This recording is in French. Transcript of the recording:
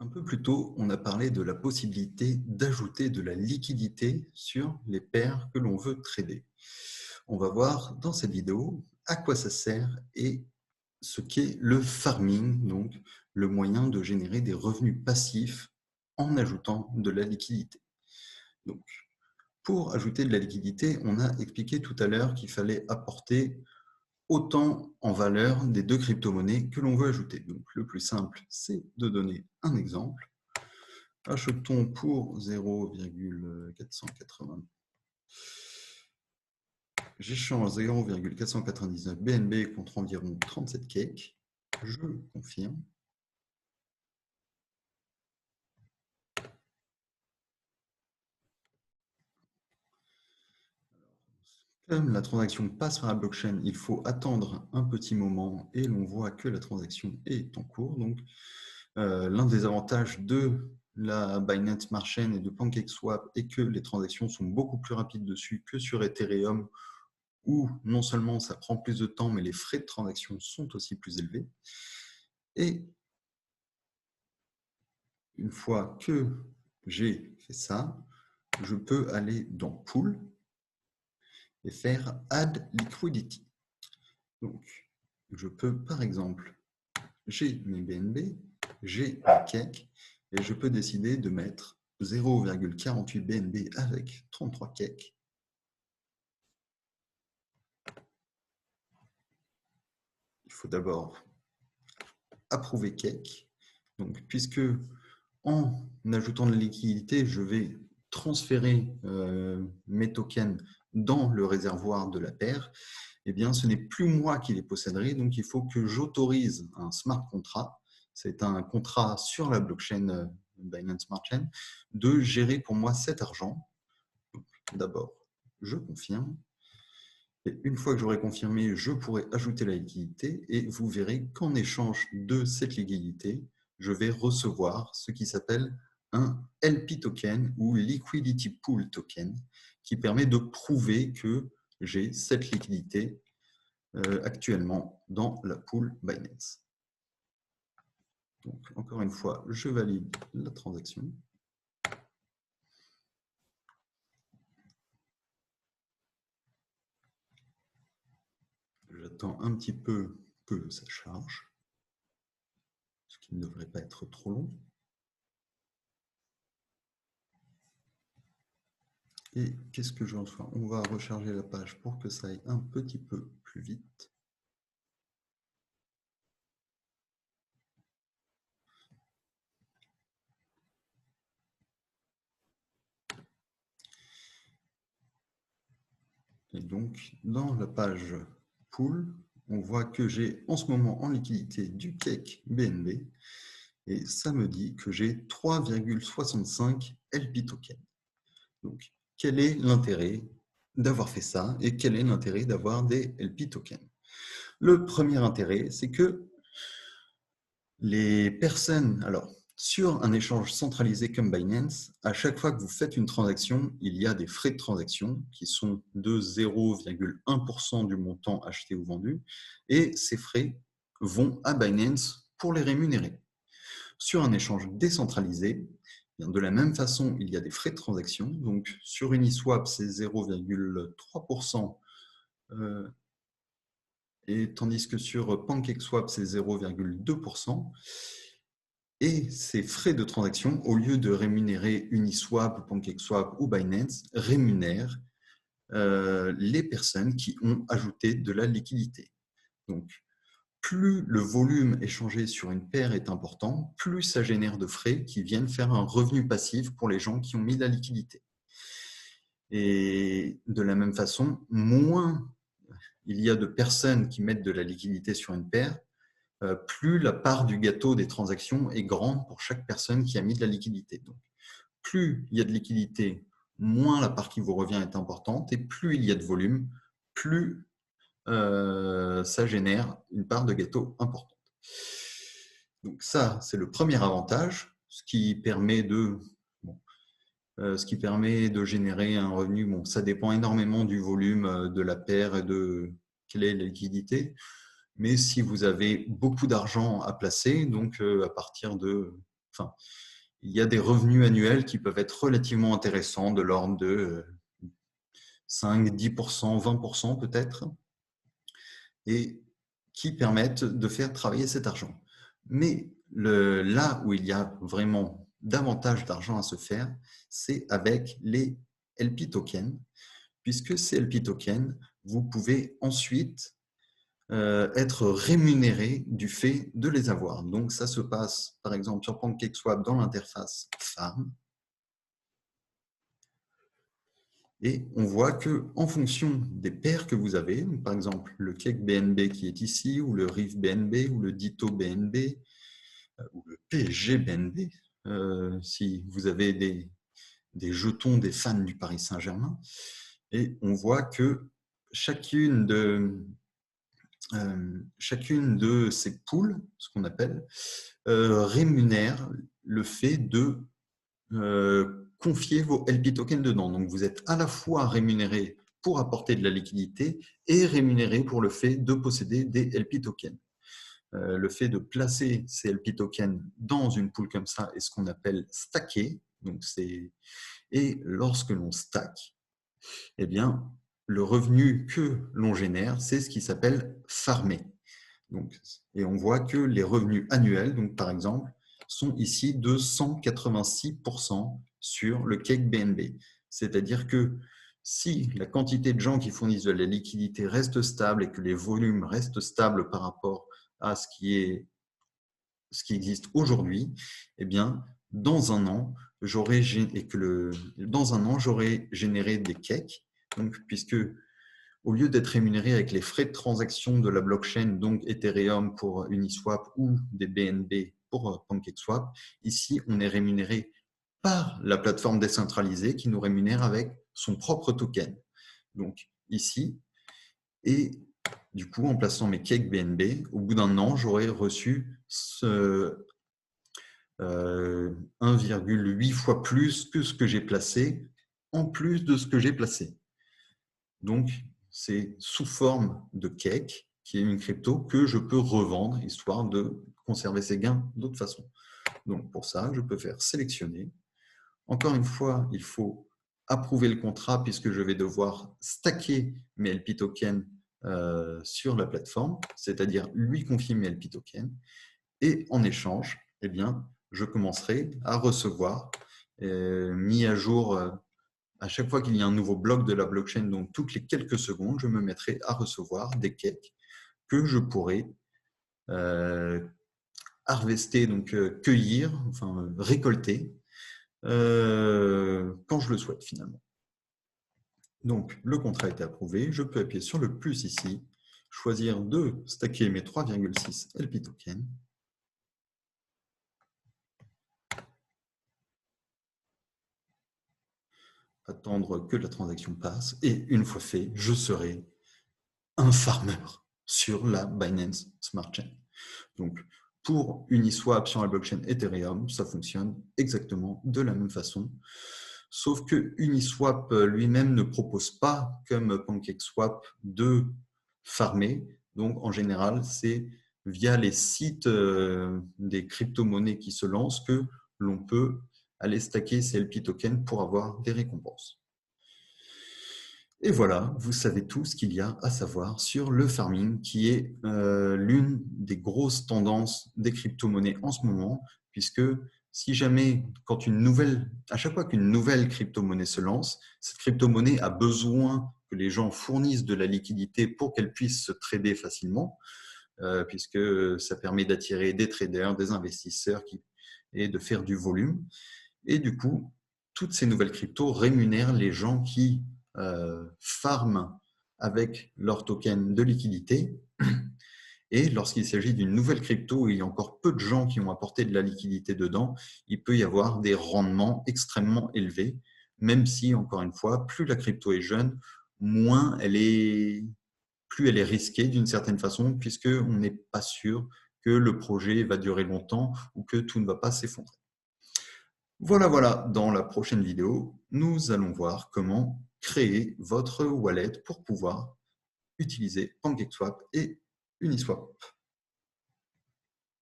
Un peu plus tôt, on a parlé de la possibilité d'ajouter de la liquidité sur les paires que l'on veut trader. On va voir dans cette vidéo à quoi ça sert et ce qu'est le farming, donc le moyen de générer des revenus passifs en ajoutant de la liquidité. Donc, pour ajouter de la liquidité, on a expliqué tout à l'heure qu'il fallait apporter autant en valeur des deux crypto-monnaies que l'on veut ajouter. Donc, le plus simple, c'est de donner un exemple. Achetons pour 0,480. J'échange 0,499 BNB contre environ 37 cakes. Je confirme. Comme la transaction passe par la blockchain, il faut attendre un petit moment et l'on voit que la transaction est en cours. Donc, l'un des avantages de la Binance Smart Chain et de PancakeSwap est que les transactions sont beaucoup plus rapides dessus que sur Ethereum, où non seulement ça prend plus de temps, mais les frais de transaction sont aussi plus élevés. Et une fois que j'ai fait ça, je peux aller dans Pool et faire Add Liquidity. Donc, je peux par exemple, j'ai mes BNB, j'ai un cake, et je peux décider de mettre 0,48 BNB avec 33 cakes. Il faut d'abord approuver cake. Donc, puisque en ajoutant de la liquidité, je vais transférer mes tokens dans le réservoir de la paire, eh bien, ce n'est plus moi qui les posséderai, donc il faut que j'autorise un smart contract, c'est un contrat sur la blockchain Binance Smart Chain, de gérer pour moi cet argent. D'abord, je confirme. Et une fois que j'aurai confirmé, je pourrai ajouter la liquidité et vous verrez qu'en échange de cette liquidité, je vais recevoir ce qui s'appelle un LP token ou Liquidity Pool token qui permet de prouver que j'ai cette liquidité actuellement dans la pool Binance. Donc, encore une fois, je valide la transaction. J'attends un petit peu que ça charge, ce qui ne devrait pas être trop long. Et qu'est-ce que je reçois? On va recharger la page pour que ça aille un petit peu plus vite. Et donc, dans la page pool, on voit que j'ai en ce moment en liquidité du cake BNB et ça me dit que j'ai 3,65 LP tokens. Donc, quel est l'intérêt d'avoir fait ça et quel est l'intérêt d'avoir des LP tokens? Le premier intérêt, c'est que les personnes, alors sur un échange centralisé comme Binance, à chaque fois que vous faites une transaction, il y a des frais de transaction qui sont de 0,1% du montant acheté ou vendu et ces frais vont à Binance pour les rémunérer. Sur un échange décentralisé, de la même façon, il y a des frais de transaction. Donc, sur Uniswap, c'est 0,3%, et tandis que sur PancakeSwap, c'est 0,2%. Et ces frais de transaction, au lieu de rémunérer Uniswap, PancakeSwap ou Binance, rémunèrent les personnes qui ont ajouté de la liquidité. Donc, plus le volume échangé sur une paire est important, plus ça génère de frais qui viennent faire un revenu passif pour les gens qui ont mis de la liquidité. Et de la même façon, moins il y a de personnes qui mettent de la liquidité sur une paire, plus la part du gâteau des transactions est grande pour chaque personne qui a mis de la liquidité. Donc, plus il y a de liquidité, moins la part qui vous revient est importante, et plus il y a de volume, plus ça génère une part de gâteau importante. Donc ça, c'est le premier avantage, ce qui permet de générer un revenu. Bon, ça dépend énormément du volume de la paire et de quelle est la liquidité. Mais si vous avez beaucoup d'argent à placer, donc à partir de enfin, il y a des revenus annuels qui peuvent être relativement intéressants, de l'ordre de 5, 10%, 20% peut-être, et qui permettent de faire travailler cet argent. Mais là où il y a vraiment davantage d'argent à se faire, c'est avec les LP tokens, puisque ces LP tokens, vous pouvez ensuite être rémunéré du fait de les avoir. Donc, ça se passe, par exemple, sur PancakeSwap dans l'interface Farm. Et on voit qu'en fonction des paires que vous avez, par exemple le cake BNB qui est ici, ou le RIF BNB, ou le Ditto BNB, ou le PSG BNB, si vous avez des jetons des fans du Paris Saint-Germain, et on voit que chacune de ces poules, ce qu'on appelle, rémunère le fait de confier vos LP tokens dedans. Donc, vous êtes à la fois rémunéré pour apporter de la liquidité et rémunéré pour le fait de posséder des LP tokens. Le fait de placer ces LP tokens dans une pool comme ça est ce qu'on appelle stacker. Donc, et lorsque l'on stack, eh bien, le revenu que l'on génère, c'est ce qui s'appelle farmer. Donc, et on voit que les revenus annuels, donc par exemple, sont ici de 186% sur le cake BNB. C'est-à-dire que si la quantité de gens qui fournissent de la liquidité reste stable et que les volumes restent stables par rapport à ce qui existe aujourd'hui, eh bien, dans un an, j'aurai généré des cakes, donc, puisque au lieu d'être rémunéré avec les frais de transaction de la blockchain, donc Ethereum pour Uniswap ou des BNB pour PancakeSwap, ici, on est rémunéré par la plateforme décentralisée qui nous rémunère avec son propre token. Donc ici, et du coup, en plaçant mes cakes BNB, au bout d'un an, j'aurais reçu 1,8 fois plus que ce que j'ai placé, en plus de ce que j'ai placé. Donc, c'est sous forme de cake, qui est une crypto que je peux revendre, histoire de conserver ses gains d'autre façon. Donc, pour ça, je peux faire sélectionner. Encore une fois, il faut approuver le contrat puisque je vais devoir stacker mes LP tokens sur la plateforme, c'est-à-dire lui confier mes LP tokens. Et en échange, eh bien, je commencerai à recevoir, mis à jour à chaque fois qu'il y a un nouveau bloc de la blockchain, donc toutes les quelques secondes, je me mettrai à recevoir des cakes que je pourrai harvester, donc cueillir, enfin récolter, quand je le souhaite finalement. Donc, le contrat a été approuvé. Je peux appuyer sur le plus ici, choisir de stacker mes 3,6 LP tokens. Attendre que la transaction passe. Et une fois fait, je serai un farmer sur la Binance Smart Chain. Donc, pour Uniswap sur la blockchain Ethereum, ça fonctionne exactement de la même façon. Sauf que Uniswap lui-même ne propose pas, comme PancakeSwap, de farmer. Donc, en général, c'est via les sites des crypto-monnaies qui se lancent que l'on peut aller stacker ces LP tokens pour avoir des récompenses. Et voilà, vous savez tout ce qu'il y a à savoir sur le farming, qui est l'une des grosses tendances des crypto-monnaies en ce moment, puisque si jamais, à chaque fois qu'une nouvelle crypto-monnaie se lance, cette crypto-monnaie a besoin que les gens fournissent de la liquidité pour qu'elle puisse se trader facilement, puisque ça permet d'attirer des traders, des investisseurs et de faire du volume. Et du coup, toutes ces nouvelles cryptos rémunèrent les gens qui farment avec leur token de liquidité. Et lorsqu'il s'agit d'une nouvelle crypto où il y a encore peu de gens qui ont apporté de la liquidité dedans, il peut y avoir des rendements extrêmement élevés, même si, encore une fois, plus la crypto est jeune, plus elle est risquée d'une certaine façon, puisqu'on n'est pas sûr que le projet va durer longtemps ou que tout ne va pas s'effondrer. Voilà, dans la prochaine vidéo, nous allons voir comment créer votre wallet pour pouvoir utiliser PancakeSwap et Uniswap.